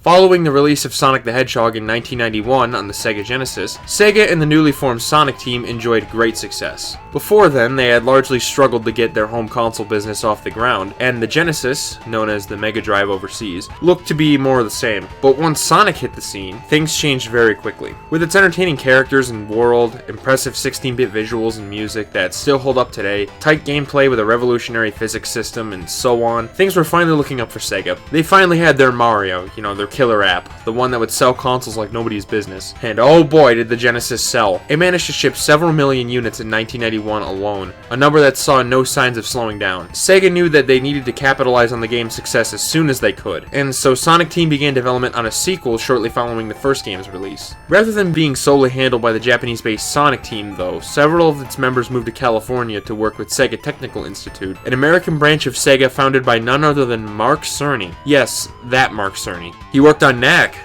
Following the release of Sonic the Hedgehog in 1991 on the Sega Genesis, Sega and the newly formed Sonic team enjoyed great success. Before then, they had largely struggled to get their home console business off the ground, and the Genesis, known as the Mega Drive overseas, looked to be more of the same. But once Sonic hit the scene, things changed very quickly. With its entertaining characters and world, impressive 16-bit visuals and music that still hold up today, tight gameplay with a revolutionary physics system, and so on, things were finally looking up for Sega. They finally had their Mario, their killer app, the one that would sell consoles like nobody's business. And oh boy, did the Genesis sell. It managed to ship several million units in 1991 alone, a number that saw no signs of slowing down. Sega knew that they needed to capitalize on the game's success as soon as they could, and so Sonic Team began development on a sequel shortly following the first game's release. Rather than being solely handled by the Japanese-based Sonic Team, though, several of its members moved to California to work with Sega Technical Institute, an American branch of Sega founded by none other than Mark Cerny. Yes, that Mark Cerny. He worked on Knack.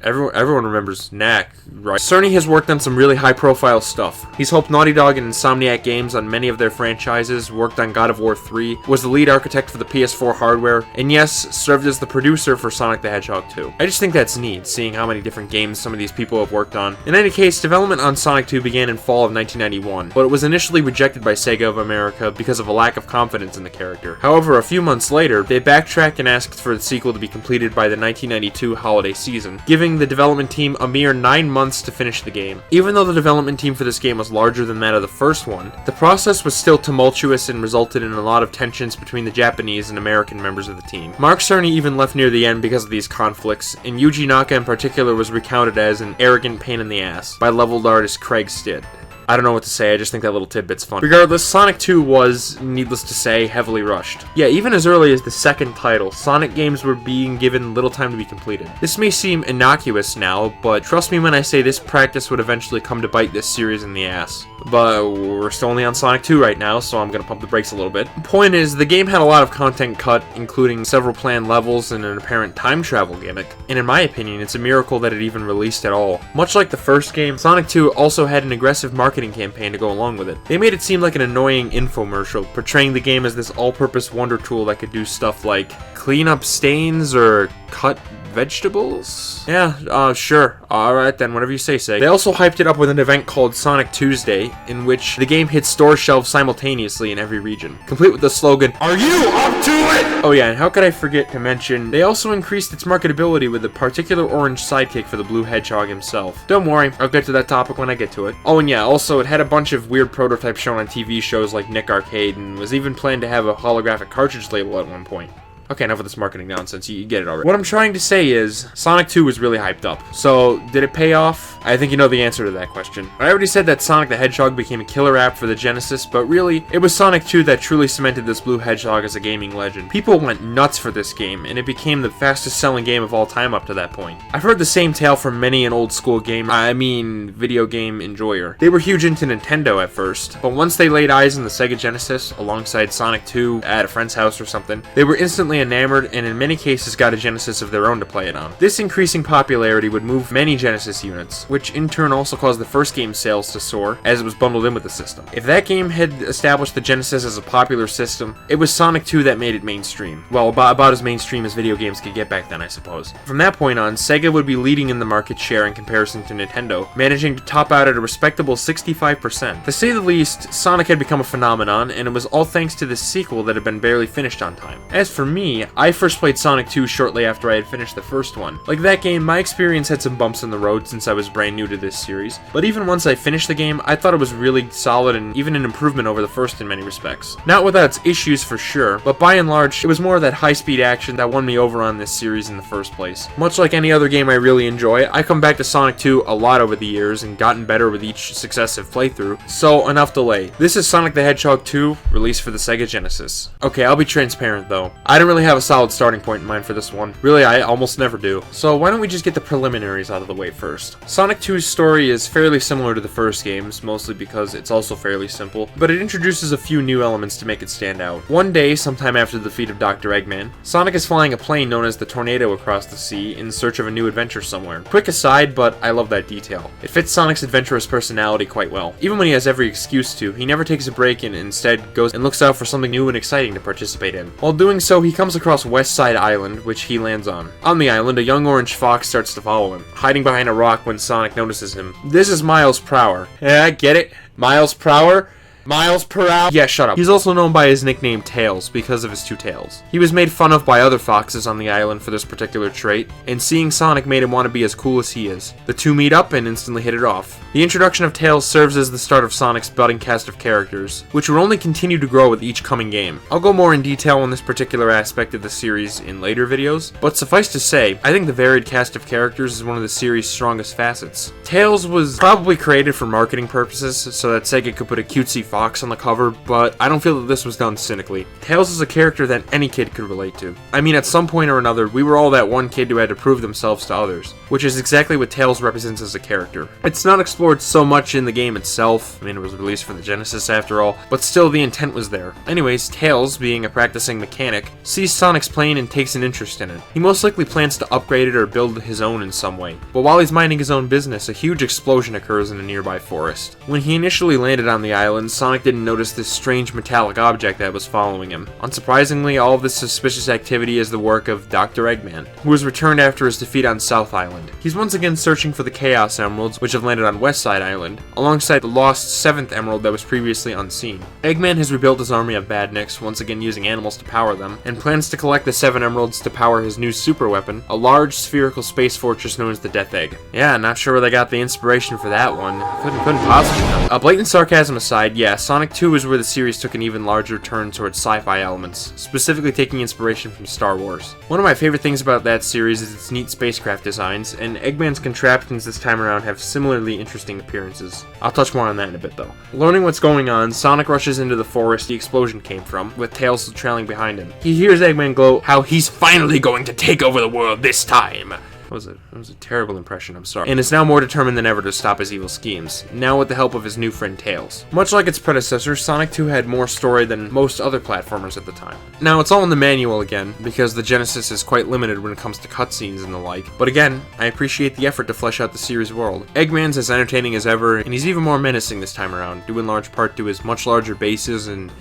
Everyone remembers Knack, right? Cerny has worked on some really high-profile stuff. He's helped Naughty Dog and Insomniac Games on many of their franchises, worked on God of War 3, was the lead architect for the PS4 hardware, and yes, served as the producer for Sonic the Hedgehog 2. I just think that's neat, seeing how many different games some of these people have worked on. In any case, development on Sonic 2 began in fall of 1991, but it was initially rejected by Sega of America because of a lack of confidence in the character. However, a few months later, they backtracked and asked for the sequel to be completed by the 1992 holiday season, giving the development team a mere 9 months to finish the game. Even though the development team for this game was larger than that of the first one, the process was still tumultuous and resulted in a lot of tensions between the Japanese and American members of the team. Mark Cerny even left near the end because of these conflicts, and Yuji Naka in particular was recounted as an arrogant pain in the ass by leveled artist Craig Stitt. I don't know what to say, I just think that little tidbit's fun. Regardless, Sonic 2 was, needless to say, heavily rushed. Yeah, even as early as the second title, Sonic games were being given little time to be completed. This may seem innocuous now, but trust me when I say this practice would eventually come to bite this series in the ass. But we're still only on Sonic 2 right now, so I'm gonna pump the brakes a little bit. Point is, the game had a lot of content cut, including several planned levels and an apparent time travel gimmick. And in my opinion, it's a miracle that it even released at all. Much like the first game, Sonic 2 also had an aggressive marketing campaign to go along with it. They made it seem like an annoying infomercial, portraying the game as this all-purpose wonder tool that could do stuff like clean up stains or cut vegetables? Yeah, sure. Alright then, whatever you say, Sega. They also hyped it up with an event called Sonic Tuesday, in which the game hit store shelves simultaneously in every region, complete with the slogan, "Are you up to it?" Oh yeah, and how could I forget to mention, they also increased its marketability with a particular orange sidekick for the Blue Hedgehog himself. Don't worry, I'll get to that topic when I get to it. Oh and yeah, also it had a bunch of weird prototypes shown on TV shows like Nick Arcade, and was even planned to have a holographic cartridge label at one point. Okay, enough of this marketing nonsense, you get it already. What I'm trying to say is, Sonic 2 was really hyped up. So, did it pay off? I think you know the answer to that question. I already said that Sonic the Hedgehog became a killer app for the Genesis, but really, it was Sonic 2 that truly cemented this Blue Hedgehog as a gaming legend. People went nuts for this game, and it became the fastest selling game of all time up to that point. I've heard the same tale from many an old school video game enjoyer. They were huge into Nintendo at first, but once they laid eyes on the Sega Genesis, alongside Sonic 2 at a friend's house or something, they were instantly enamored and in many cases got a Genesis of their own to play it on. This increasing popularity would move many Genesis units, which in turn also caused the first game's sales to soar as it was bundled in with the system. If that game had established the Genesis as a popular system, it was Sonic 2 that made it mainstream. Well, about as mainstream as video games could get back then, I suppose. From that point on, Sega would be leading in the market share in comparison to Nintendo, managing to top out at a respectable 65%. To say the least, Sonic had become a phenomenon, and it was all thanks to this sequel that had been barely finished on time. As for me, I first played Sonic 2 shortly after I had finished the first one. Like that game, my experience had some bumps in the road since I was brand new to this series, but even once I finished the game, I thought it was really solid and even an improvement over the first in many respects. Not without its issues for sure, but by and large, it was more of that high-speed action that won me over on this series in the first place. Much like any other game I really enjoy, I come back to Sonic 2 a lot over the years and gotten better with each successive playthrough, so enough delay. This is Sonic the Hedgehog 2, released for the Sega Genesis. Okay, I'll be transparent though. I don't really have a solid starting point in mind for this one. Really, I almost never do. So why don't we just get the preliminaries out of the way first. Sonic Sonic 2's story is fairly similar to the first game's, mostly because it's also fairly simple, but it introduces a few new elements to make it stand out. One day, sometime after the defeat of Dr. Eggman, Sonic is flying a plane known as the Tornado across the sea in search of a new adventure somewhere. Quick aside, but I love that detail. It fits Sonic's adventurous personality quite well. Even when he has every excuse to, he never takes a break and instead goes and looks out for something new and exciting to participate in. While doing so, he comes across West Side Island, which he lands on. On the island, a young orange fox starts to follow him, hiding behind a rock when Sonic notices him. This is Miles Prower. Yeah, get it? Miles Prower? Miles per hour? Yeah, shut up. He's also known by his nickname Tails because of his two tails. He was made fun of by other foxes on the island for this particular trait, and seeing Sonic made him want to be as cool as he is. The two meet up and instantly hit it off. The introduction of Tails serves as the start of Sonic's budding cast of characters, which will only continue to grow with each coming game. I'll go more in detail on this particular aspect of the series in later videos, but suffice to say, I think the varied cast of characters is one of the series' strongest facets. Tails was probably created for marketing purposes so that Sega could put a cutesy fox on the cover, but I don't feel that this was done cynically. Tails is a character that any kid could relate to. I mean, at some point or another, we were all that one kid who had to prove themselves to others, which is exactly what Tails represents as a character. It's not explored so much in the game itself, I mean, it was released for the Genesis after all, but still the intent was there. Anyways, Tails, being a practicing mechanic, sees Sonic's plane and takes an interest in it. He most likely plans to upgrade it or build his own in some way, but while he's minding his own business, a huge explosion occurs in a nearby forest. When he initially landed on the island, Sonic didn't notice this strange metallic object that was following him. Unsurprisingly, all of this suspicious activity is the work of Dr. Eggman, who was returned after his defeat on South Island. He's once again searching for the Chaos Emeralds, which have landed on West Side Island, alongside the lost 7th Emerald that was previously unseen. Eggman has rebuilt his army of badniks, once again using animals to power them, and plans to collect the 7 emeralds to power his new super weapon, a large spherical space fortress known as the Death Egg. Yeah, not sure where they got the inspiration for that one. Couldn't possibly know. Blatant sarcasm aside, yeah, Sonic 2 is where the series took an even larger turn towards sci-fi elements, specifically taking inspiration from Star Wars. One of my favorite things about that series is its neat spacecraft designs, and Eggman's contraptions this time around have similarly interesting appearances. I'll touch more on that in a bit though. Learning what's going on, Sonic rushes into the forest the explosion came from, with Tails trailing behind him. He hears Eggman gloat how he's finally going to take over the world this time. That was a terrible impression, I'm sorry. And is now more determined than ever to stop his evil schemes, now with the help of his new friend Tails. Much like its predecessor, Sonic 2 had more story than most other platformers at the time. Now, it's all in the manual again, because the Genesis is quite limited when it comes to cutscenes and the like, but again, I appreciate the effort to flesh out the series world. Eggman's as entertaining as ever, and he's even more menacing this time around, due in large part to his much larger bases and,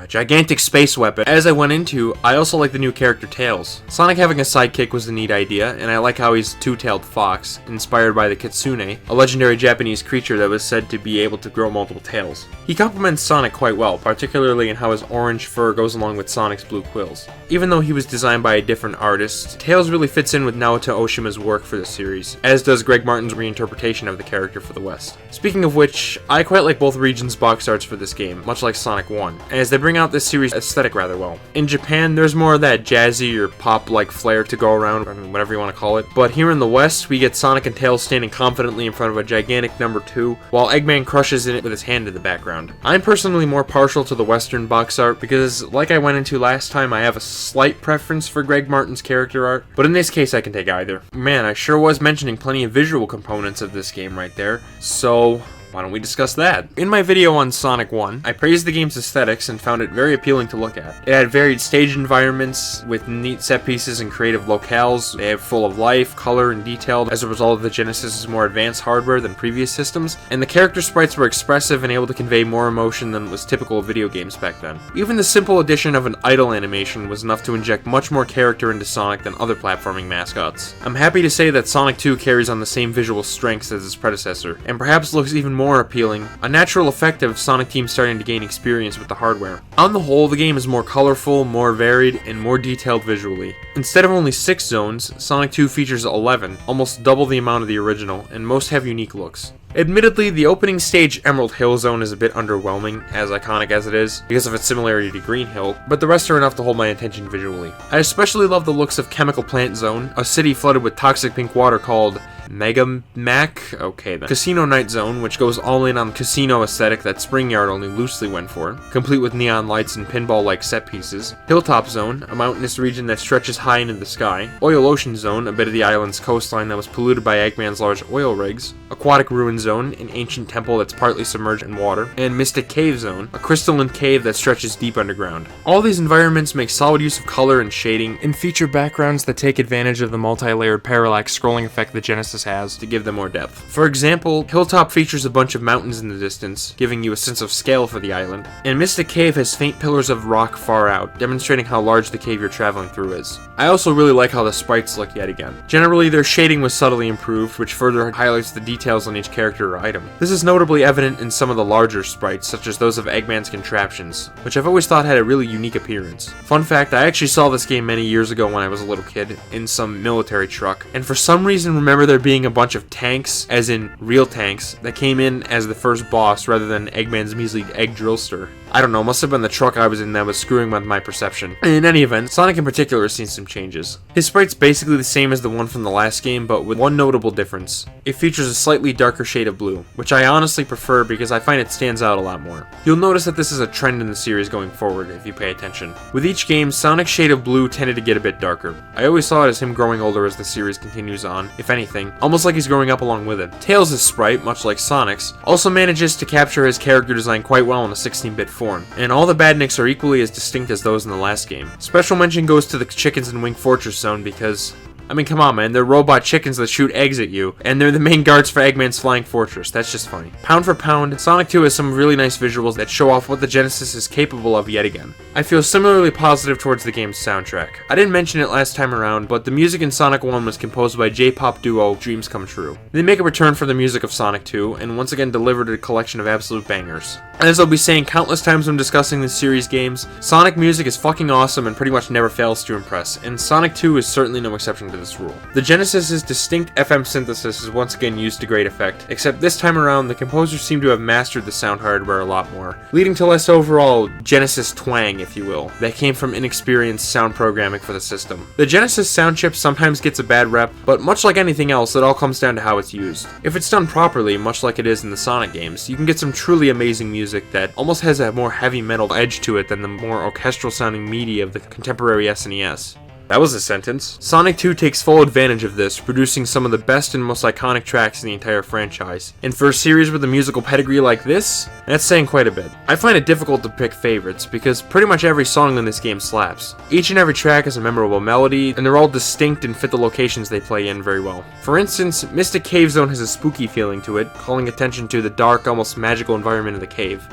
gigantic space weapon. As I went into, I also like the new character Tails. Sonic having a sidekick was a neat idea, and I like how he's a two-tailed fox, inspired by the kitsune, a legendary Japanese creature that was said to be able to grow multiple tails. He complements Sonic quite well, particularly in how his orange fur goes along with Sonic's blue quills. Even though he was designed by a different artist, Tails really fits in with Naoto Oshima's work for the series, as does Greg Martin's reinterpretation of the character for the West. Speaking of which, I quite like both regions' box arts for this game, much like Sonic 1, as they bring out this series aesthetic rather well. In Japan, there's more of that jazzy or pop-like flair to go around, I mean, whatever you want to call it, but here in the West, we get Sonic and Tails standing confidently in front of a gigantic number 2, while Eggman crushes in it with his hand in the background. I'm personally more partial to the Western box art because, like I went into last time, I have a slight preference for Greg Martin's character art, but in this case I can take either. Man, I sure was mentioning plenty of visual components of this game right there, so why don't we discuss that? In my video on Sonic 1, I praised the game's aesthetics and found it very appealing to look at. It had varied stage environments with neat set pieces and creative locales. They have full of life, color, and detail as a result of the Genesis' more advanced hardware than previous systems, and the character sprites were expressive and able to convey more emotion than was typical of video games back then. Even the simple addition of an idle animation was enough to inject much more character into Sonic than other platforming mascots. I'm happy to say that Sonic 2 carries on the same visual strengths as its predecessor, and perhaps looks even more appealing, a natural effect of Sonic Team starting to gain experience with the hardware. On the whole, the game is more colorful, more varied, and more detailed visually. Instead of only 6 zones, Sonic 2 features 11, almost double the amount of the original, and most have unique looks. Admittedly, the opening stage Emerald Hill Zone is a bit underwhelming, as iconic as it is, because of its similarity to Green Hill, but the rest are enough to hold my attention visually. I especially love the looks of Chemical Plant Zone, a city flooded with toxic pink water called Mega Mac? Okay then. Casino Night Zone, which goes all in on the casino aesthetic that Spring Yard only loosely went for, complete with neon lights and pinball-like set pieces. Hilltop Zone, a mountainous region that stretches high into the sky. Oil Ocean Zone, a bit of the island's coastline that was polluted by Eggman's large oil rigs. Aquatic Ruin Zone, an ancient temple that's partly submerged in water. And Mystic Cave Zone, a crystalline cave that stretches deep underground. All these environments make solid use of color and shading, and feature backgrounds that take advantage of the multi-layered parallax scrolling effect the Genesis has to give them more depth. For example, Hilltop features a bunch of mountains in the distance, giving you a sense of scale for the island, and Mystic Cave has faint pillars of rock far out, demonstrating how large the cave you're traveling through is. I also really like how the sprites look yet again. Generally, their shading was subtly improved, which further highlights the details on each character or item. This is notably evident in some of the larger sprites, such as those of Eggman's contraptions, which I've always thought had a really unique appearance. Fun fact, I actually saw this game many years ago when I was a little kid, in some military truck, and for some reason remember there being a bunch of tanks, as in real tanks, that came in as the first boss rather than Eggman's measly egg drillster. I don't know, must have been the truck I was in that was screwing with my perception. In any event, Sonic in particular has seen some changes. His sprite's basically the same as the one from the last game, but with one notable difference. It features a slightly darker shade of blue, which I honestly prefer because I find it stands out a lot more. You'll notice that this is a trend in the series going forward if you pay attention. With each game, Sonic's shade of blue tended to get a bit darker. I always saw it as him growing older as the series continues on, if anything, almost like he's growing up along with it. Tails' sprite, much like Sonic's, also manages to capture his character design quite well in a 16-bit form, and all the badniks are equally as distinct as those in the last game. Special mention goes to the chickens in Wing Fortress Zone because, I mean, come on, man, they're robot chickens that shoot eggs at you, and they're the main guards for Eggman's Flying Fortress. That's just funny. Pound for pound, Sonic 2 has some really nice visuals that show off what the Genesis is capable of yet again. I feel similarly positive towards the game's soundtrack. I didn't mention it last time around, but the music in Sonic 1 was composed by J-pop duo Dreams Come True. They make a return for the music of Sonic 2, and once again delivered a collection of absolute bangers. As I'll be saying countless times when discussing this series games, Sonic music is fucking awesome and pretty much never fails to impress, and Sonic 2 is certainly no exception to this rule. The Genesis's distinct FM synthesis is once again used to great effect, except this time around the composers seem to have mastered the sound hardware a lot more, leading to less overall Genesis twang, if you will, that came from inexperienced sound programming for the system. The Genesis sound chip sometimes gets a bad rep, but much like anything else, it all comes down to how it's used. If it's done properly, much like it is in the Sonic games, you can get some truly amazing music that almost has a more heavy metal edge to it than the more orchestral sounding media of the contemporary SNES. That was a sentence. Sonic 2 takes full advantage of this, producing some of the best and most iconic tracks in the entire franchise. And for a series with a musical pedigree like this, that's saying quite a bit. I find it difficult to pick favorites, because pretty much every song in this game slaps. Each and every track has a memorable melody, and they're all distinct and fit the locations they play in very well. For instance, Mystic Cave Zone has a spooky feeling to it, calling attention to the dark, almost magical environment of the cave.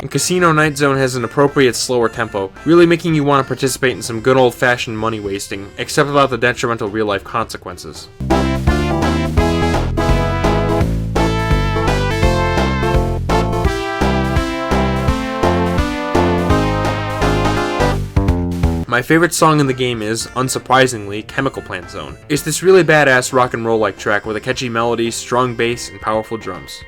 Casino Night Zone has an appropriate slower tempo, really making you want to participate in some good old-fashioned money wasting, except without the detrimental real-life consequences. My favorite song in the game is, unsurprisingly, Chemical Plant Zone. It's this really badass rock and roll-like track with a catchy melody, strong bass, and powerful drums.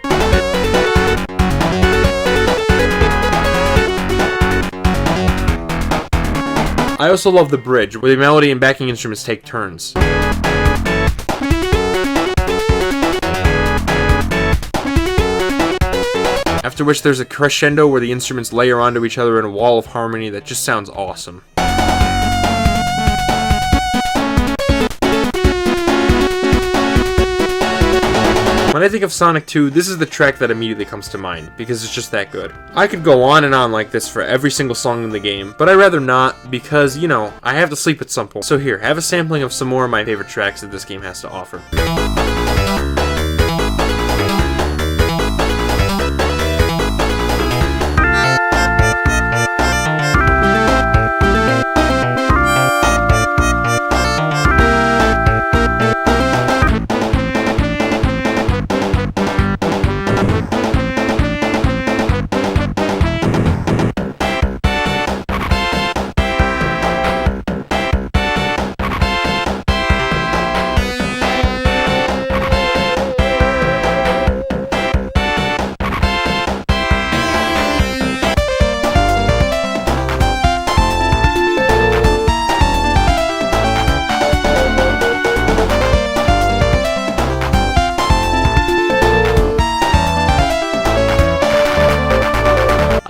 I also love the bridge, where the melody and backing instruments take turns. After which there's a crescendo where the instruments layer onto each other in a wall of harmony that just sounds awesome. When I think of Sonic 2, this is the track that immediately comes to mind, because it's just that good. I could go on and on like this for every single song in the game, but I'd rather not, because, you know, I have to sleep at some point. So here, have a sampling of some more of my favorite tracks that this game has to offer.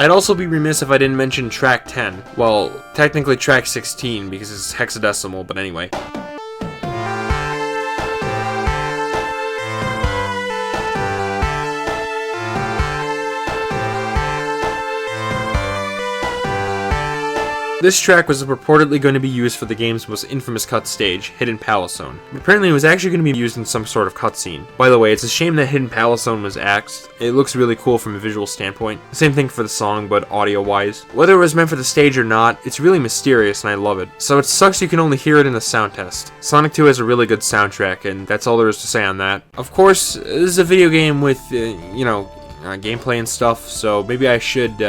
I'd also be remiss if I didn't mention track 10. Well, technically track 16 because it's hexadecimal, but anyway. This track was purportedly going to be used for the game's most infamous cut stage, Hidden Palace Zone. Apparently it was actually going to be used in some sort of cutscene. By the way, it's a shame that Hidden Palace Zone was axed. It looks really cool from a visual standpoint. Same thing for the song, but audio-wise. Whether it was meant for the stage or not, it's really mysterious and I love it. So it sucks you can only hear it in the sound test. Sonic 2 has a really good soundtrack, and that's all there is to say on that. Of course, this is a video game with, gameplay and stuff, so maybe I should,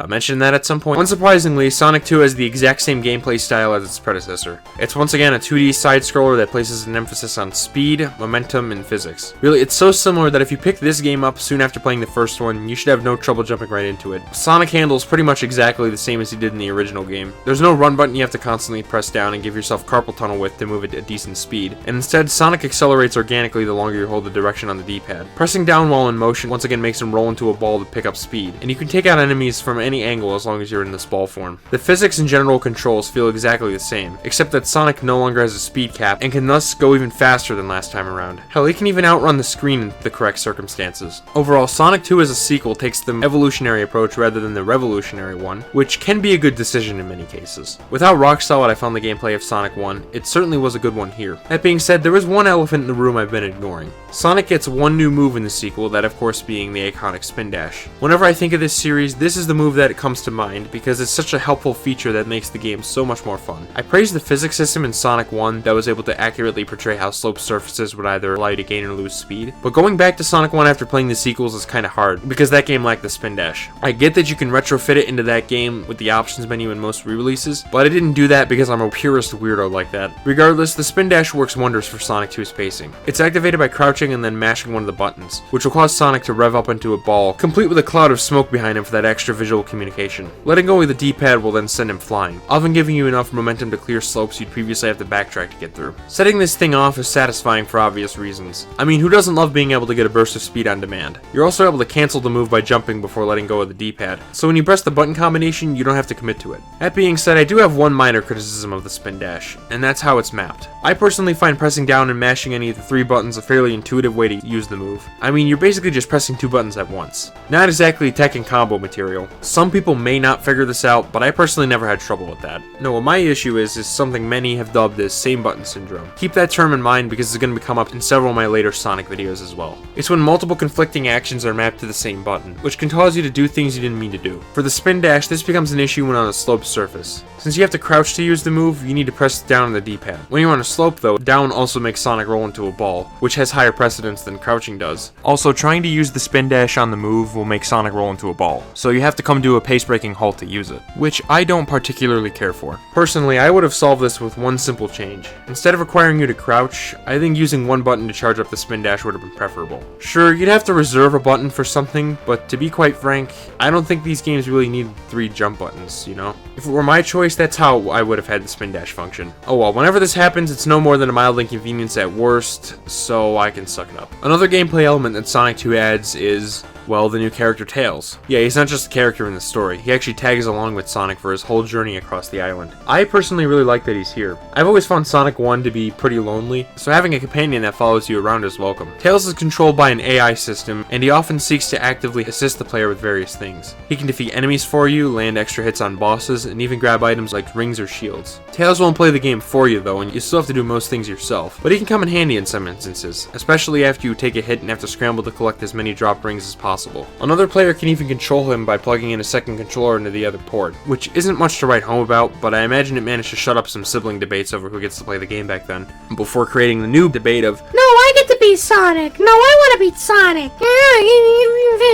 mention that at some point. Unsurprisingly, Sonic 2 has the exact same gameplay style as its predecessor. It's once again a 2D side-scroller that places an emphasis on speed, momentum, and physics. Really, it's so similar that if you pick this game up soon after playing the first one, you should have no trouble jumping right into it. Sonic handles pretty much exactly the same as he did in the original game. There's no run button you have to constantly press down and give yourself carpal tunnel width to move at a decent speed, and instead Sonic accelerates organically the longer you hold the direction on the D-pad. Pressing down while in motion once again makes him roll into a ball to pick up speed, and you can take out enemies from any angle as long as you're in this ball form. The physics and general controls feel exactly the same, except that Sonic no longer has a speed cap and can thus go even faster than last time around. Hell, he can even outrun the screen in the correct circumstances. Overall, Sonic 2 as a sequel takes the evolutionary approach rather than the revolutionary one, which can be a good decision in many cases. With how rock solid I found the gameplay of Sonic 1, it certainly was a good one here. That being said, there is one elephant in the room I've been ignoring. Sonic gets one new move in the sequel, that of course being the iconic spin dash. Whenever I think of this series, this is the move that comes to mind because it's such a helpful feature that makes the game so much more fun. I praise the physics system in Sonic 1 that was able to accurately portray how sloped surfaces would either allow you to gain or lose speed, but going back to Sonic 1 after playing the sequels is kinda hard because that game lacked the spin dash. I get that you can retrofit it into that game with the options menu in most re-releases, but I didn't do that because I'm a purist weirdo like that. Regardless, the spin dash works wonders for Sonic 2's pacing. It's activated by crouching and then mashing one of the buttons, which will cause Sonic to rev up into a ball, complete with a cloud of smoke behind him for that extra visual communication. Letting go of the D-pad will then send him flying, often giving you enough momentum to clear slopes you'd previously have to backtrack to get through. Setting this thing off is satisfying for obvious reasons. I mean, who doesn't love being able to get a burst of speed on demand? You're also able to cancel the move by jumping before letting go of the D-pad, so when you press the button combination, you don't have to commit to it. That being said, I do have one minor criticism of the spin dash, and that's how it's mapped. I personally find pressing down and mashing any of the three buttons a fairly intuitive way to use the move. I mean, you're basically just pressing two buttons at once. Not exactly Tekken combo material. Some people may not figure this out, but I personally never had trouble with that. No, what my issue is something many have dubbed as same button syndrome. Keep that term in mind because it's going to come up in several of my later Sonic videos as well. It's when multiple conflicting actions are mapped to the same button, which can cause you to do things you didn't mean to do. For the spin dash, this becomes an issue when on a sloped surface. Since you have to crouch to use the move, you need to press down on the D-pad. When you're on a slope though, down also makes Sonic roll into a ball, which has higher precedence than crouching does. Also, trying to use the spin dash on the move will make Sonic roll into a ball, so you have to come to a pace-breaking halt to use it, which I don't particularly care for. Personally, I would have solved this with one simple change. Instead of requiring you to crouch, I think using one button to charge up the spin dash would have been preferable. Sure, you'd have to reserve a button for something, but to be quite frank, I don't think these games really need 3 jump buttons, you know? If it were my choice, that's how I would have had the spin dash function. Oh well, whenever this happens, it's no more than a mild inconvenience at worst, so I can suck it up. Another gameplay element that Sonic 2 adds is, well, the new character Tails. Yeah, he's not just a character in the story, he actually tags along with Sonic for his whole journey across the island. I personally really like that he's here. I've always found Sonic 1 to be pretty lonely, so having a companion that follows you around is welcome. Tails is controlled by an AI system, and he often seeks to actively assist the player with various things. He can defeat enemies for you, land extra hits on bosses, and even grab items like rings or shields. Tails won't play the game for you though, and you still have to do most things yourself, but he can come in handy in some instances, especially after you take a hit and have to scramble to collect as many drop rings as possible. Another player can even control him by plugging in a second controller into the other port, which isn't much to write home about, but I imagine it managed to shut up some sibling debates over who gets to play the game back then, before creating the new debate of, "No, I get to be Sonic! No, I want to be Sonic!"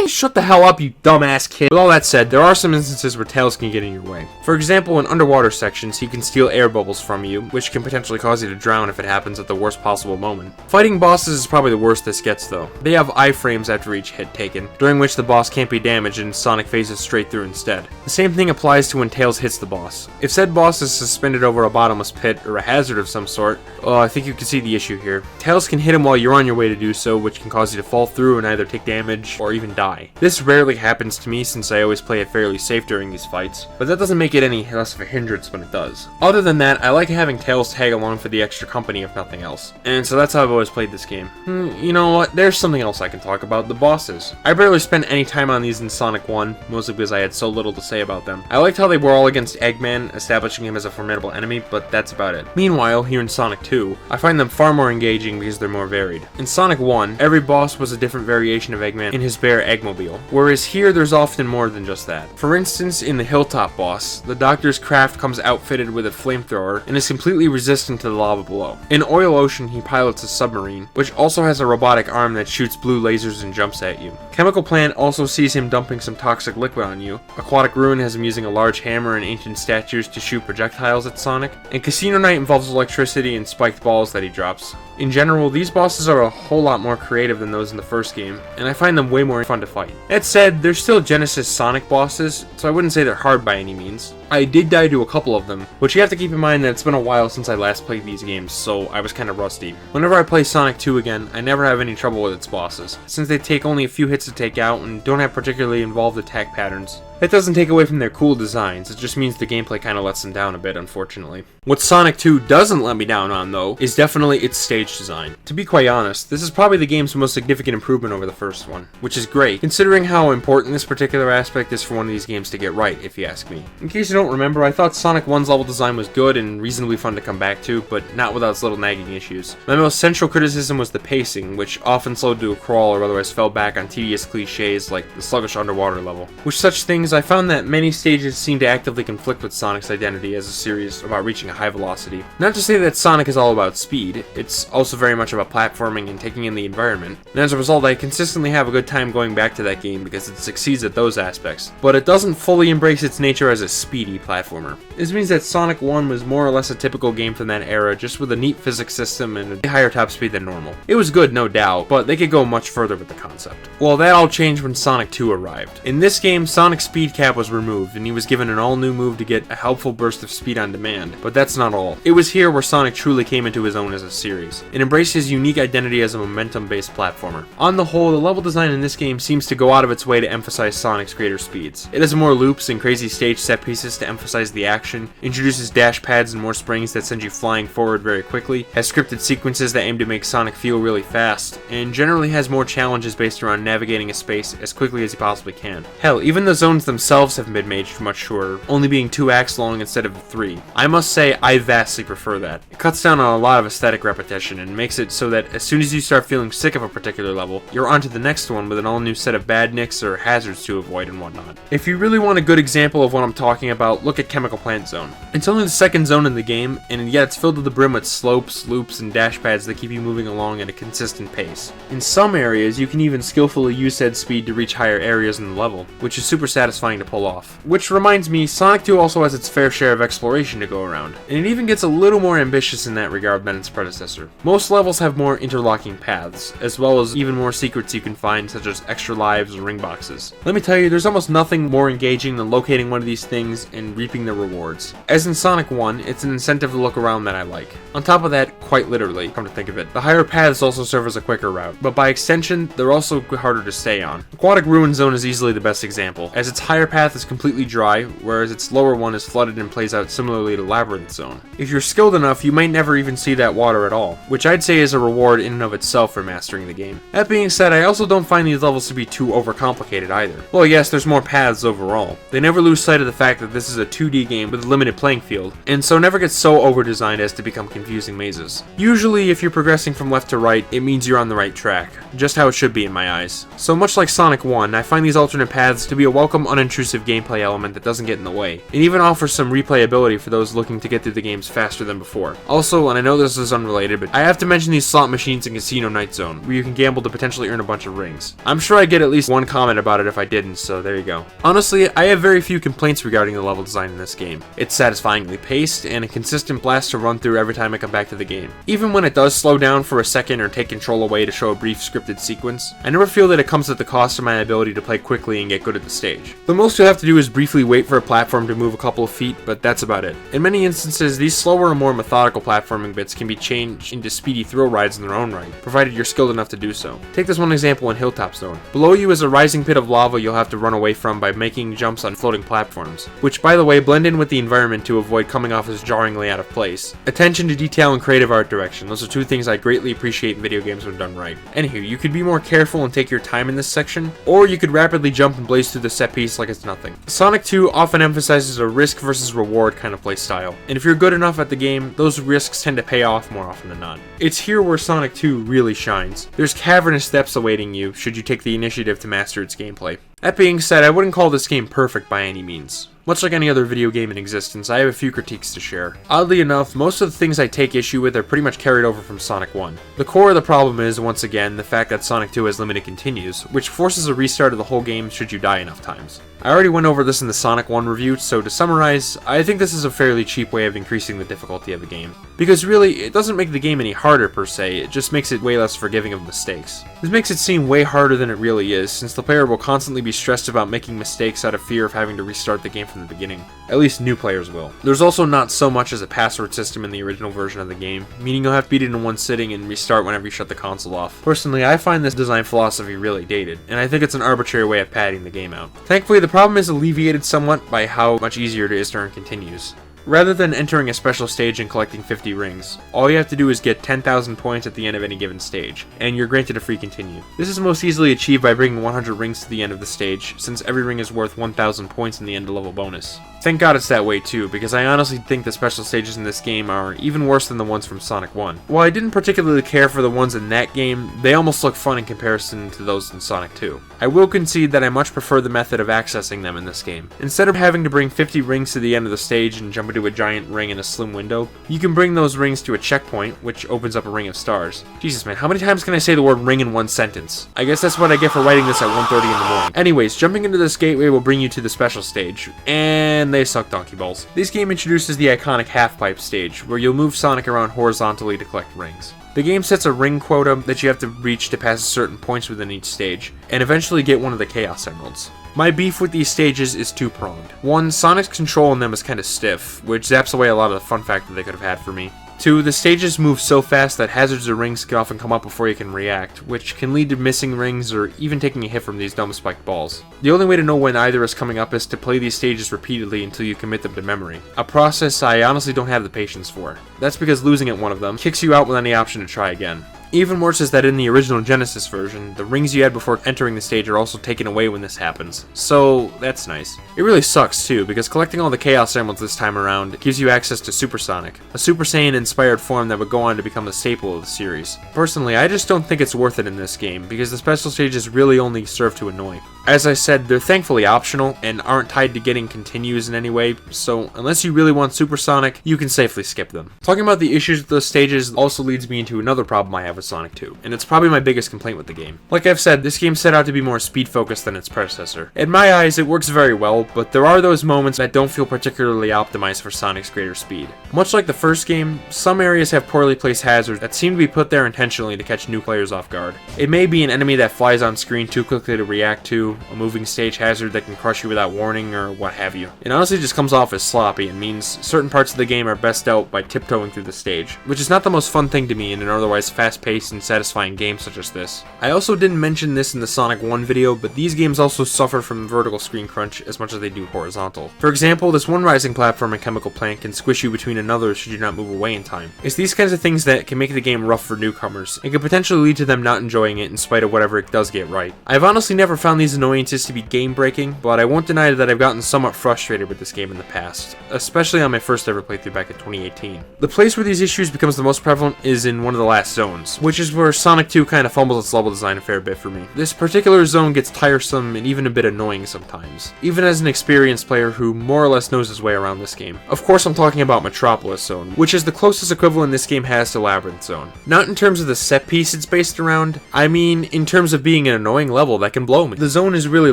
Shut the hell up, you dumbass kid. With all that said, there are some instances where Tails can get in your way. For example, in underwater sections, he can steal air bubbles from you, which can potentially cause you to drown if it happens at the worst possible moment. Fighting bosses is probably the worst this gets though. They have iframes after each hit taken, during which the boss can't be damaged and Sonic phases straight through instead. The same thing applies to when Tails hits the boss. If said boss is suspended over a bottomless pit or a hazard of some sort, I think you can see the issue here. Tails can hit him while you're on your way to do so, which can cause you to fall through and either take damage or even die. This rarely happens to me since I always play it fairly safe during these fights, but that doesn't make it any less of a hindrance when it does. Other than that, I like having Tails tag along for the extra company if nothing else. And so that's how I've always played this game. You know what, there's something else I can talk about, the bosses. I barely spent any time on these in Sonic 1, mostly because I had so little to say about them. I liked how they were all against Eggman, establishing him as a formidable enemy, but that's about it. Meanwhile, here in Sonic 2, I find them far more engaging because they're more varied. In Sonic 1, every boss was a different variation of Eggman in his bare Eggmobile, whereas here there's often more than just that. For instance, in the Hilltop boss, the Doctor's craft comes outfitted with a flamethrower and is completely resistant to the lava below. In Oil Ocean, he pilots a submarine, which also has a robotic arm that shoots blue lasers and jumps at you. Chemical Plant also sees him dumping some toxic liquid on you. Aquatic Ruin has him using a large hammer and ancient statues to shoot projectiles at Sonic. And Casino Night involves electricity and spiked balls that he drops. In general, these bosses are a whole lot more creative than those in the first game, and I find them way more fun to fight. That said, they're still Genesis Sonic bosses, so I wouldn't say they're hard by any means. I did die to a couple of them, but you have to keep in mind that it's been a while since I last played these games, so I was kinda rusty. Whenever I play Sonic 2 again, I never have any trouble with its bosses, since they take only a few hits to take out and don't have particularly involved attack patterns. That doesn't take away from their cool designs, it just means the gameplay kinda lets them down a bit, unfortunately. What Sonic 2 doesn't let me down on, though, is definitely its stage design. To be quite honest, this is probably the game's most significant improvement over the first one, which is great, considering how important this particular aspect is for one of these games to get right, if you ask me. In case you don't remember, I thought Sonic 1's level design was good and reasonably fun to come back to, but not without its little nagging issues. My most central criticism was the pacing, which often slowed to a crawl or otherwise fell back on tedious cliches like the sluggish underwater level. With such things, I found that many stages seem to actively conflict with Sonic's identity as a series about reaching a high velocity. Not to say that Sonic is all about speed, it's also very much about platforming and taking in the environment, and as a result I consistently have a good time going back to that game because it succeeds at those aspects, but it doesn't fully embrace its nature as a speedy platformer. This means that Sonic 1 was more or less a typical game from that era, just with a neat physics system and a higher top speed than normal. It was good, no doubt, but they could go much further with the concept. Well, that all changed when Sonic 2 arrived. In this game, Sonic's speed cap was removed, and he was given an all-new move to get a helpful burst of speed on demand, but that's not all. It was here where Sonic truly came into his own as a series. It embraced his unique identity as a momentum-based platformer. On the whole, the level design in this game seems to go out of its way to emphasize Sonic's greater speeds. It has more loops and crazy stage set pieces to emphasize the action, introduces dash pads and more springs that send you flying forward very quickly, has scripted sequences that aim to make Sonic feel really fast, and generally has more challenges based around navigating a space as quickly as you possibly can. Hell, even the zones themselves have been made much shorter, only being 2 acts long instead of 3. I must say, I vastly prefer that. It cuts down on a lot of aesthetic repetition and makes it so that as soon as you start feeling sick of a particular level, you're on to the next one with an all new set of badniks or hazards to avoid and whatnot. If you really want a good example of what I'm talking about, look at Chemical Plant Zone. It's only the second zone in the game, and yet it's filled to the brim with slopes, loops, and dash pads that keep you moving along at a consistent pace. In some areas, you can even skillfully use said speed to reach higher areas in the level, which is super satisfying to pull off. Which reminds me, Sonic 2 also has its fair share of exploration to go around, and it even gets a little more ambitious in that regard than its predecessor. Most levels have more interlocking paths, as well as even more secrets you can find, such as extra lives or ring boxes. Let me tell you, there's almost nothing more engaging than locating one of these things and reaping the rewards. As in Sonic 1, it's an incentive to look around that I like. On top of that, quite literally, come to think of it, the higher paths also serve as a quicker route, but by extension, they're also harder to stay on. Aquatic Ruin Zone is easily the best example, as its higher path is completely dry, whereas its lower one is flooded and plays out similarly to Labyrinth Zone. If you're skilled enough, you might never even see that water at all, which I'd say is a reward in and of itself for mastering the game. That being said, I also don't find these levels to be too overcomplicated either. Well, yes, there's more paths overall. They never lose sight of the fact that this is a 2D game with a limited playing field, and so never gets so over-designed as to become confusing mazes. Usually, if you're progressing from left to right, it means you're on the right track, just how it should be in my eyes. So much like Sonic 1, I find these alternate paths to be a welcome, unintrusive gameplay element that doesn't get in the way. It even offers some replayability for those looking to get through the games faster than before. Also, and I know this is unrelated, but I have to mention these slot machines in Casino Night Zone, where you can gamble to potentially earn a bunch of rings. I'm sure I'd get at least one comment about it if I didn't, so there you go. Honestly, I have very few complaints regarding the level design in this game. It's satisfyingly paced, and a consistent blast to run through every time I come back to the game. Even when it does slow down for a second or take control away to show a brief scripted sequence, I never feel that it comes at the cost of my ability to play quickly and get good at the stage. The most you'll have to do is briefly wait for a platform to move a couple of feet, but that's about it. In many instances, these slower and more methodical platforming bits can be changed into speedy thrill rides in their own right, provided you're skilled enough to do so. Take this one example in Hilltop Zone. Below you is a rising pit of lava you'll have to run away from by making jumps on floating platforms, which by the way blend in with the environment to avoid coming off as jarringly out of place. Attention to detail and creative art direction, those are two things I greatly appreciate in video games when done right. Anywho, you could be more careful and take your time in this section, or you could rapidly jump and blaze through the set piece like it's nothing. Sonic 2 often emphasizes a risk versus reward kind of play style, and if you're good enough at the game, those risks tend to pay off more often than not. It's here where Sonic 2 really shines. There's cavernous depths awaiting you should you take the initiative to master its gameplay. That being said, I wouldn't call this game perfect by any means. Much like any other video game in existence, I have a few critiques to share. Oddly enough, most of the things I take issue with are pretty much carried over from Sonic 1. The core of the problem is, once again, the fact that Sonic 2 has limited continues, which forces a restart of the whole game should you die enough times. I already went over this in the Sonic 1 review, so to summarize, I think this is a fairly cheap way of increasing the difficulty of the game. Because really, it doesn't make the game any harder per se, it just makes it way less forgiving of mistakes. This makes it seem way harder than it really is, since the player will constantly be stressed about making mistakes out of fear of having to restart the game from the beginning. At least new players will. There's also not so much as a password system in the original version of the game, meaning you'll have to beat it in one sitting and restart whenever you shut the console off. Personally, I find this design philosophy really dated, and I think it's an arbitrary way of padding the game out. Thankfully, the problem is alleviated somewhat by how much easier it is to earn continues. Rather than entering a special stage and collecting 50 rings, all you have to do is get 10,000 points at the end of any given stage, and you're granted a free continue. This is most easily achieved by bringing 100 rings to the end of the stage, since every ring is worth 1,000 points in the end level bonus. Thank God it's that way too, because I honestly think the special stages in this game are even worse than the ones from Sonic 1. While I didn't particularly care for the ones in that game, they almost look fun in comparison to those in Sonic 2. I will concede that I much prefer the method of accessing them in this game. Instead of having to bring 50 rings to the end of the stage and jump into a giant ring in a slim window, you can bring those rings to a checkpoint, which opens up a ring of stars. Jesus man, how many times can I say the word ring in one sentence? I guess that's what I get for writing this at 1:30 in the morning. Anyways, jumping into this gateway will bring you to the special stage, and they suck donkey balls. This game introduces the iconic half-pipe stage, where you'll move Sonic around horizontally to collect rings. The game sets a ring quota that you have to reach to pass certain points within each stage, and eventually get one of the Chaos Emeralds. My beef with these stages is two-pronged. One, Sonic's control in them is kinda stiff, which zaps away a lot of the fun factor they could have had for me. Two, the stages move so fast that hazards or rings can often come up before you can react, which can lead to missing rings or even taking a hit from these dumb spiked balls. The only way to know when either is coming up is to play these stages repeatedly until you commit them to memory, a process I honestly don't have the patience for. That's because losing at one of them kicks you out with any option to try again. Even worse is that in the original Genesis version, the rings you had before entering the stage are also taken away when this happens. So, that's nice. It really sucks too, because collecting all the Chaos Emeralds this time around gives you access to Super Sonic, a Super Saiyan inspired form that would go on to become a staple of the series. Personally, I just don't think it's worth it in this game, because the special stages really only serve to annoy. As I said, they're thankfully optional, and aren't tied to getting continues in any way, so unless you really want Super Sonic, you can safely skip them. Talking about the issues with those stages also leads me into another problem I have with Sonic 2, and it's probably my biggest complaint with the game. Like I've said, this game set out to be more speed-focused than its predecessor. In my eyes, it works very well, but there are those moments that don't feel particularly optimized for Sonic's greater speed. Much like the first game, some areas have poorly placed hazards that seem to be put there intentionally to catch new players off guard. It may be an enemy that flies on screen too quickly to react to, a moving stage hazard that can crush you without warning, or what have you. It honestly just comes off as sloppy and means certain parts of the game are best dealt by tiptoeing through the stage, which is not the most fun thing to me in an otherwise fast-paced and satisfying game such as this. I also didn't mention this in the Sonic 1 video, but these games also suffer from vertical screen crunch as much as they do horizontal. For example, this one rising platform in Chemical Plant can squish you between another should you not move away in time. It's these kinds of things that can make the game rough for newcomers, and can potentially lead to them not enjoying it in spite of whatever it does get right. I've honestly never found these annoyances to be game-breaking, but I won't deny that I've gotten somewhat frustrated with this game in the past, especially on my first ever playthrough back in 2018. The place where these issues becomes the most prevalent is in one of the last zones, which is where Sonic 2 kind of fumbles its level design a fair bit for me. This particular zone gets tiresome and even a bit annoying sometimes, even as an experienced player who more or less knows his way around this game. Of course I'm talking about Metropolis Zone, which is the closest equivalent this game has to Labyrinth Zone. Not in terms of the set piece it's based around, I mean in terms of being an annoying level that can blow me. The zone is really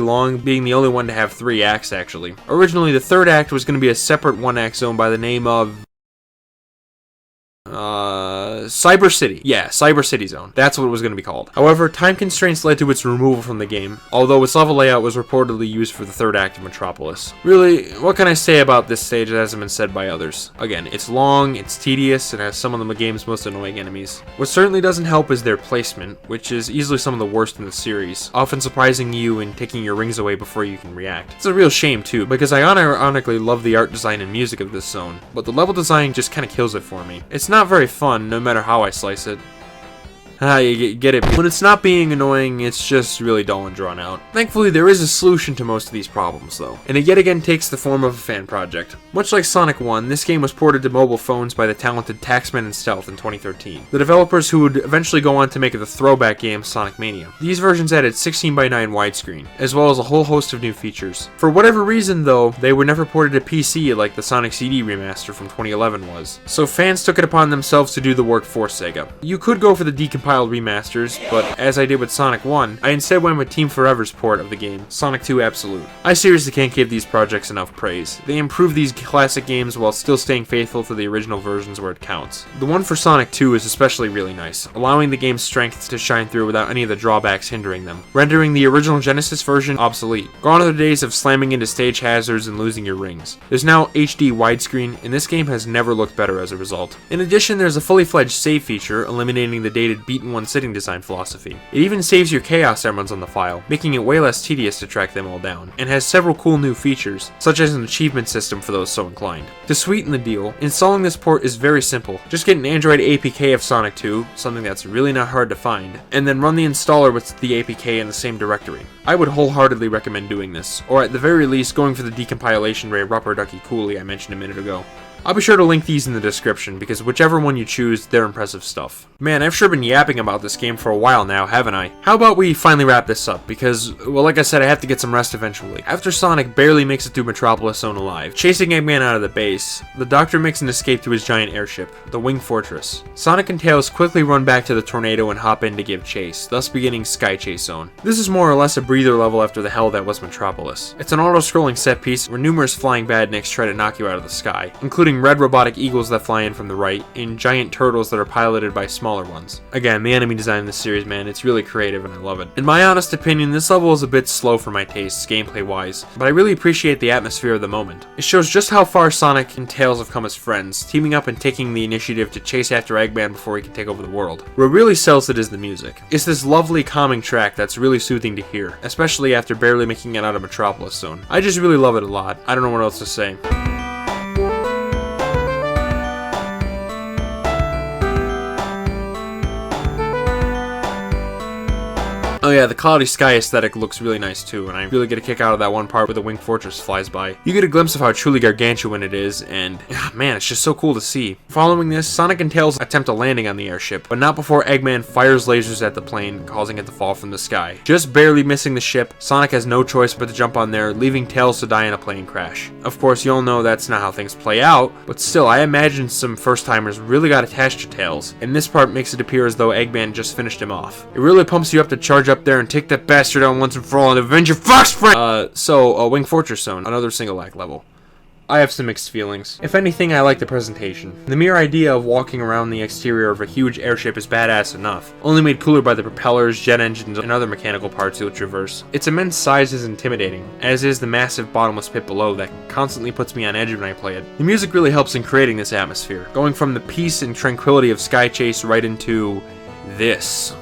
long, being the only one to have 3 acts actually. Originally, the third act was going to be a separate 1-act zone by the name of Cyber City. Yeah, Cyber City Zone. That's what it was going to be called. However, time constraints led to its removal from the game, although its level layout was reportedly used for the third act of Metropolis. Really, what can I say about this stage that hasn't been said by others? Again, it's long, it's tedious, and has some of the game's most annoying enemies. What certainly doesn't help is their placement, which is easily some of the worst in the series, often surprising you and taking your rings away before you can react. It's a real shame too, because I unironically love the art design and music of this zone, but the level design just kinda kills it for me. It's not very fun, no matter how I slice it. You get it. When it's not being annoying, it's just really dull and drawn out. Thankfully, there is a solution to most of these problems, though, and it yet again takes the form of a fan project. Much like Sonic 1, this game was ported to mobile phones by the talented Taxman and Stealth in 2013, the developers who would eventually go on to make the throwback game Sonic Mania. These versions added 16:9 widescreen, as well as a whole host of new features. For whatever reason, though, they were never ported to PC like the Sonic CD remaster from 2011 was, so fans took it upon themselves to do the work for Sega. You could go for the decompiled remasters, but as I did with Sonic 1, I instead went with Team Forever's port of the game, Sonic 2 Absolute. I seriously can't give these projects enough praise. They improve these classic games while still staying faithful to the original versions where it counts. The one for Sonic 2 is especially really nice, allowing the game's strength to shine through without any of the drawbacks hindering them, rendering the original Genesis version obsolete. Gone are the days of slamming into stage hazards and losing your rings. There's now HD widescreen, and this game has never looked better as a result. In addition, there's a fully fledged save feature, eliminating the dated beat-in-one sitting design philosophy. It even saves your Chaos Emeralds on the file, making it way less tedious to track them all down, and has several cool new features, such as an achievement system for those so inclined. To sweeten the deal, installing this port is very simple. Just get an Android APK of Sonic 2, something that's really not hard to find, and then run the installer with the APK in the same directory. I would wholeheartedly recommend doing this, or at the very least going for the decompilation ray Rupper Ducky Cooley I mentioned a minute ago. I'll be sure to link these in the description, because whichever one you choose, they're impressive stuff. Man, I've sure been yapping about this game for a while now, haven't I? How about we finally wrap this up, because, well, like I said, I have to get some rest eventually. After Sonic barely makes it through Metropolis Zone alive, chasing Eggman out of the base, the Doctor makes an escape to his giant airship, the Wing Fortress. Sonic and Tails quickly run back to the tornado and hop in to give chase, thus beginning Sky Chase Zone. This is more or less a breather level after the hell that was Metropolis. It's an auto-scrolling set piece where numerous flying badniks try to knock you out of the sky, including red robotic eagles that fly in from the right, and giant turtles that are piloted by smaller ones. Again, the enemy design in this series, man, it's really creative and I love it. In my honest opinion, this level is a bit slow for my tastes, gameplay-wise, but I really appreciate the atmosphere of the moment. It shows just how far Sonic and Tails have come as friends, teaming up and taking the initiative to chase after Eggman before he can take over the world. What really sells it is the music. It's this lovely, calming track that's really soothing to hear, especially after barely making it out of Metropolis Zone. I just really love it a lot. I don't know what else to say. Oh yeah, the cloudy sky aesthetic looks really nice too, and I really get a kick out of that one part where the Wing Fortress flies by. You get a glimpse of how truly gargantuan it is, and man, it's just so cool to see. Following this, Sonic and Tails attempt a landing on the airship, but not before Eggman fires lasers at the plane, causing it to fall from the sky. Just barely missing the ship, Sonic has no choice but to jump on there, leaving Tails to die in a plane crash. Of course, you all know that's not how things play out, but still, I imagine some first-timers really got attached to Tails, and this part makes it appear as though Eggman just finished him off. It really pumps you up to charge up there and take that bastard out once and for all and avenge your fox friend! Wing Fortress Zone, another single act level. I have some mixed feelings. If anything, I like the presentation. The mere idea of walking around the exterior of a huge airship is badass enough, only made cooler by the propellers, jet engines, and other mechanical parts you'll traverse. Its immense size is intimidating, as is the massive bottomless pit below that constantly puts me on edge when I play it. The music really helps in creating this atmosphere, going from the peace and tranquility of Sky Chase right into this.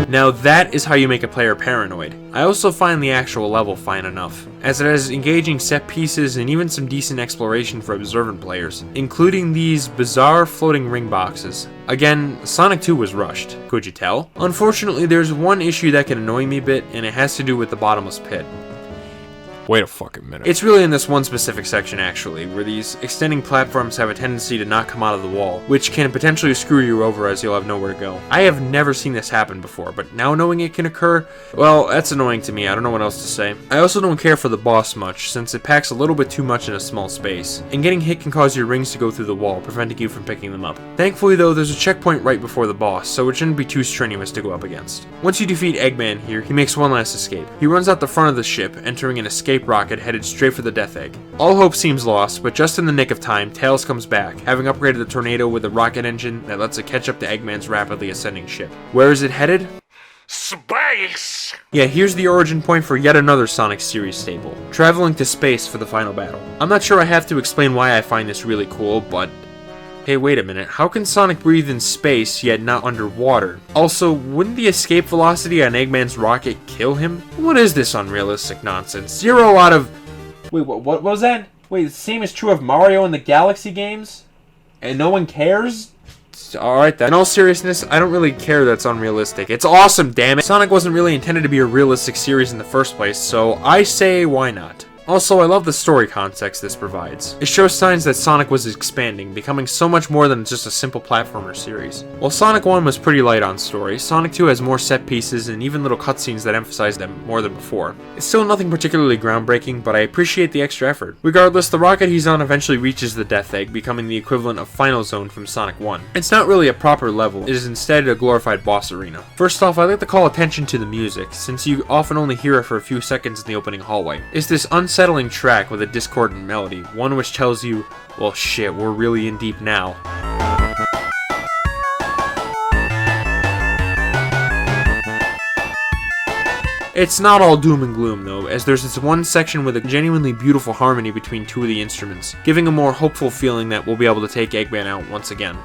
Now that is how you make a player paranoid. I also find the actual level fine enough, as it has engaging set pieces and even some decent exploration for observant players, including these bizarre floating ring boxes. Again, Sonic 2 was rushed, could you tell? Unfortunately, there's one issue that can annoy me a bit, and it has to do with the bottomless pit. Wait a fucking minute. It's really in this one specific section, actually, where these extending platforms have a tendency to not come out of the wall, which can potentially screw you over as you'll have nowhere to go. I have never seen this happen before, but now knowing it can occur, well, that's annoying to me. I don't know what else to say. I also don't care for the boss much, since it packs a little bit too much in a small space, and getting hit can cause your rings to go through the wall, preventing you from picking them up. Thankfully though, there's a checkpoint right before the boss, so it shouldn't be too strenuous to go up against. Once you defeat Eggman here, he makes one last escape. He runs out the front of the ship, entering an escape rocket headed straight for the Death Egg. All hope seems lost, but just in the nick of time, Tails comes back, having upgraded the Tornado with a rocket engine that lets it catch up to Eggman's rapidly ascending ship. Where is it headed? Space! Yeah, here's the origin point for yet another Sonic series staple, traveling to space for the final battle. I'm not sure I have to explain why I find this really cool, but hey, wait a minute, how can Sonic breathe in space yet not underwater? Also, wouldn't the escape velocity on Eggman's rocket kill him? What is this unrealistic nonsense? 0 out of... Wait, what was that? Wait, the same is true of Mario in the Galaxy games? And no one cares? Alright then. In all seriousness, I don't really care that's unrealistic. It's awesome, damn it! Sonic wasn't really intended to be a realistic series in the first place, so I say why not? Also, I love the story context this provides. It shows signs that Sonic was expanding, becoming so much more than just a simple platformer series. While Sonic 1 was pretty light on story, Sonic 2 has more set pieces and even little cutscenes that emphasize them more than before. It's still nothing particularly groundbreaking, but I appreciate the extra effort. Regardless, the rocket he's on eventually reaches the Death Egg, becoming the equivalent of Final Zone from Sonic 1. It's not really a proper level, it is instead a glorified boss arena. First off, I'd like to call attention to the music, since you often only hear it for a few seconds in the opening hallway. It's this unsettling track with a discordant melody, one which tells you, well shit, we're really in deep now. It's not all doom and gloom though, as there's this one section with a genuinely beautiful harmony between two of the instruments, giving a more hopeful feeling that we'll be able to take Eggman out once again.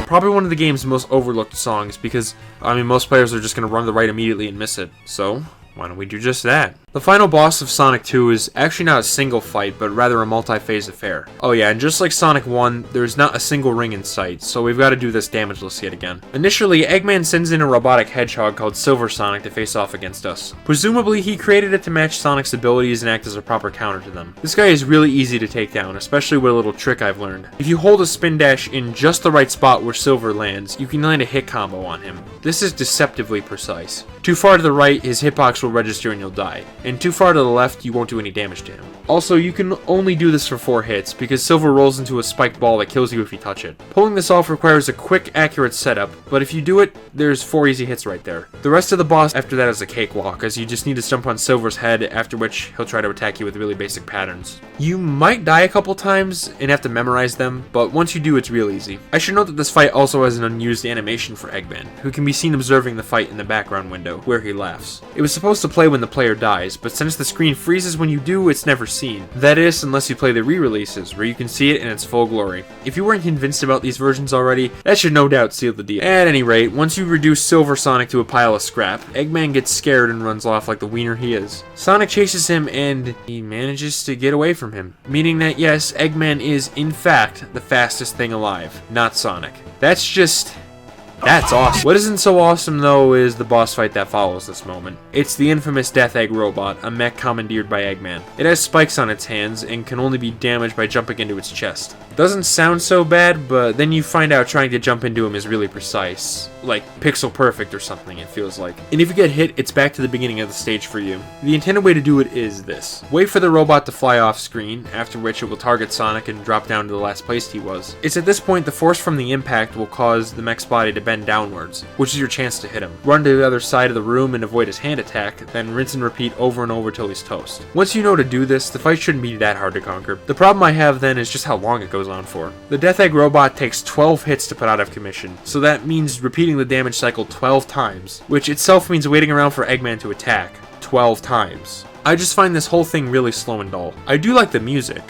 Probably one of the game's most overlooked songs because, most players are just going to run to the right immediately and miss it, so why don't we do just that? The final boss of Sonic 2 is actually not a single fight, but rather a multi-phase affair. Oh yeah, and just like Sonic 1, there's not a single ring in sight, so we've got to do this damageless yet again. Initially, Eggman sends in a robotic hedgehog called Silver Sonic to face off against us. Presumably, he created it to match Sonic's abilities and act as a proper counter to them. This guy is really easy to take down, especially with a little trick I've learned. If you hold a spin dash in just the right spot where Silver lands, you can land a hit combo on him. This is deceptively precise. Too far to the right, his hitbox will register and you'll die. And too far to the left, you won't do any damage to him. Also, you can only do this for 4 hits, because Silver rolls into a spiked ball that kills you if you touch it. Pulling this off requires a quick, accurate setup, but if you do it, there's 4 easy hits right there. The rest of the boss after that is a cakewalk, as you just need to jump on Silver's head, after which he'll try to attack you with really basic patterns. You might die a couple times and have to memorize them, but once you do, it's real easy. I should note that this fight also has an unused animation for Eggman, who can be seen observing the fight in the background window, where he laughs. It was supposed to play when the player dies, but since the screen freezes when you do, it's never seen. That is, unless you play the re-releases, where you can see it in its full glory. If you weren't convinced about these versions already, that should no doubt seal the deal. At any rate, once you reduce Silver Sonic to a pile of scrap, Eggman gets scared and runs off like the wiener he is. Sonic chases him and he manages to get away from him, meaning that yes, Eggman is in fact the fastest thing alive, not Sonic. That's awesome. What isn't so awesome though is the boss fight that follows this moment. It's the infamous Death Egg robot, a mech commandeered by Eggman. It has spikes on its hands and can only be damaged by jumping into its chest. Doesn't sound so bad, but then you find out trying to jump into him is really precise. Like pixel perfect or something, it feels like. And if you get hit, it's back to the beginning of the stage for you. The intended way to do it is this. Wait for the robot to fly off screen, after which it will target Sonic and drop down to the last place he was. It's at this point the force from the impact will cause the mech's body to bend downwards, which is your chance to hit him. Run to the other side of the room and avoid his hand attack, then rinse and repeat over and over till he's toast. Once you know to do this, the fight shouldn't be that hard to conquer. The problem I have then is just how long it goes on for. The Death Egg robot takes 12 hits to put out of commission, so that means repeating the damage cycle 12 times, which itself means waiting around for Eggman to attack 12 times. I just find this whole thing really slow and dull. I do like the music.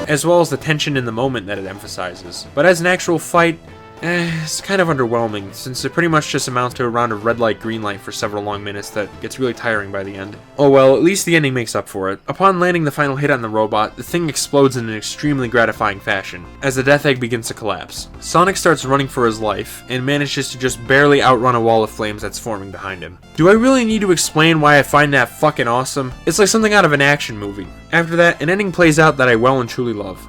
As well as the tension in the moment that it emphasizes. But as an actual fight, It's kind of underwhelming, since it pretty much just amounts to a round of red light, green light for several long minutes that gets really tiring by the end. Oh well, at least the ending makes up for it. Upon landing the final hit on the robot, the thing explodes in an extremely gratifying fashion, as the death egg begins to collapse. Sonic starts running for his life, and manages to just barely outrun a wall of flames that's forming behind him. Do I really need to explain why I find that fucking awesome? It's like something out of an action movie. After that, an ending plays out that I well and truly love.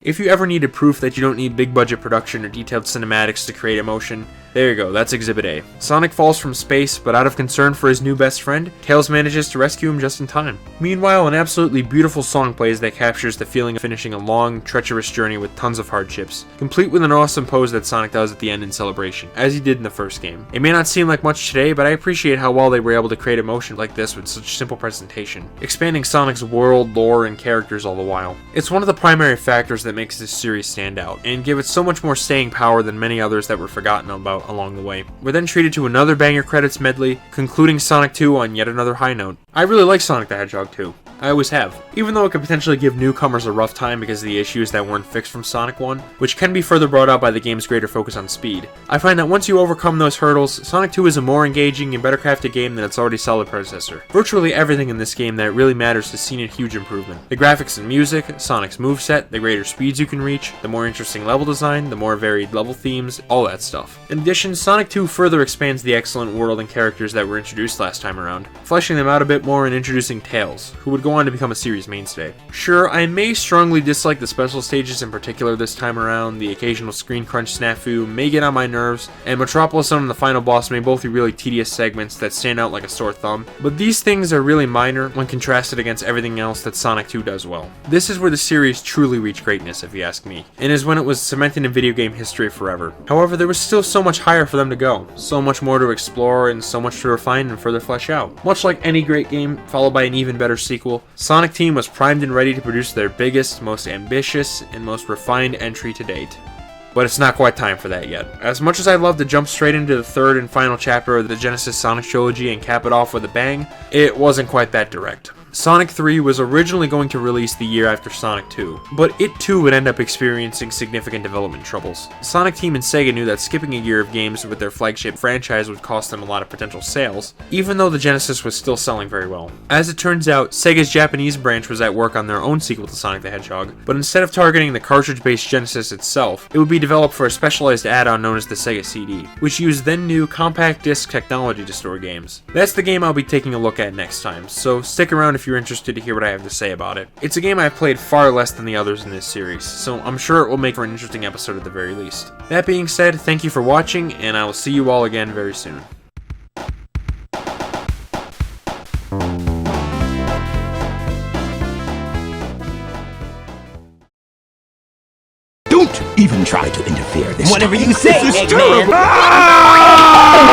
If you ever needed proof that you don't need big budget production or detailed cinematics to create emotion, there you go, that's Exhibit A. Sonic falls from space, but out of concern for his new best friend, Tails manages to rescue him just in time. Meanwhile, an absolutely beautiful song plays that captures the feeling of finishing a long, treacherous journey with tons of hardships, complete with an awesome pose that Sonic does at the end in celebration, as he did in the first game. It may not seem like much today, but I appreciate how well they were able to create emotion like this with such simple presentation, expanding Sonic's world, lore, and characters all the while. It's one of the primary factors that makes this series stand out, and give it so much more staying power than many others that were forgotten about along the way. We're then treated to another banger credits medley, concluding Sonic 2 on yet another high note. I really like Sonic the Hedgehog 2. I always have. Even though it could potentially give newcomers a rough time because of the issues that weren't fixed from Sonic 1, which can be further brought out by the game's greater focus on speed, I find that once you overcome those hurdles, Sonic 2 is a more engaging and better crafted game than its already solid predecessor. Virtually everything in this game that really matters has seen a huge improvement. The graphics and music, Sonic's moveset, the greater speeds you can reach, the more interesting level design, the more varied level themes, all that stuff. In addition, Sonic 2 further expands the excellent world and characters that were introduced last time around, fleshing them out a bit more and introducing Tails, who would go on to become a series mainstay. Sure, I may strongly dislike the special stages in particular this time around, the occasional screen crunch snafu may get on my nerves, and Metropolis and the final boss may both be really tedious segments that stand out like a sore thumb, but these things are really minor when contrasted against everything else that Sonic 2 does well. This is where the series truly reached greatness, if you ask me, and is when it was cemented in video game history forever. However, there was still so much higher for them to go, so much more to explore, and so much to refine and further flesh out. Much like any great game, followed by an even better sequel, Sonic Team was primed and ready to produce their biggest, most ambitious, and most refined entry to date. But it's not quite time for that yet. As much as I'd love to jump straight into the third and final chapter of the Genesis Sonic trilogy and cap it off with a bang, it wasn't quite that direct. Sonic 3 was originally going to release the year after Sonic 2, but it too would end up experiencing significant development troubles. Sonic Team and Sega knew that skipping a year of games with their flagship franchise would cost them a lot of potential sales, even though the Genesis was still selling very well. As it turns out, Sega's Japanese branch was at work on their own sequel to Sonic the Hedgehog, but instead of targeting the cartridge-based Genesis itself, it would be developed for a specialized add-on known as the Sega CD, which used then new compact disc technology to store games. That's the game I'll be taking a look at next time, so stick around if you're interested to hear what I have to say about it. It's a game I've played far less than the others in this series, so I'm sure it will make for an interesting episode at the very least. That being said, thank you for watching, and I will see you all again very soon. Don't even try to interfere this Whatever time. you say, This is Eggman. terrible.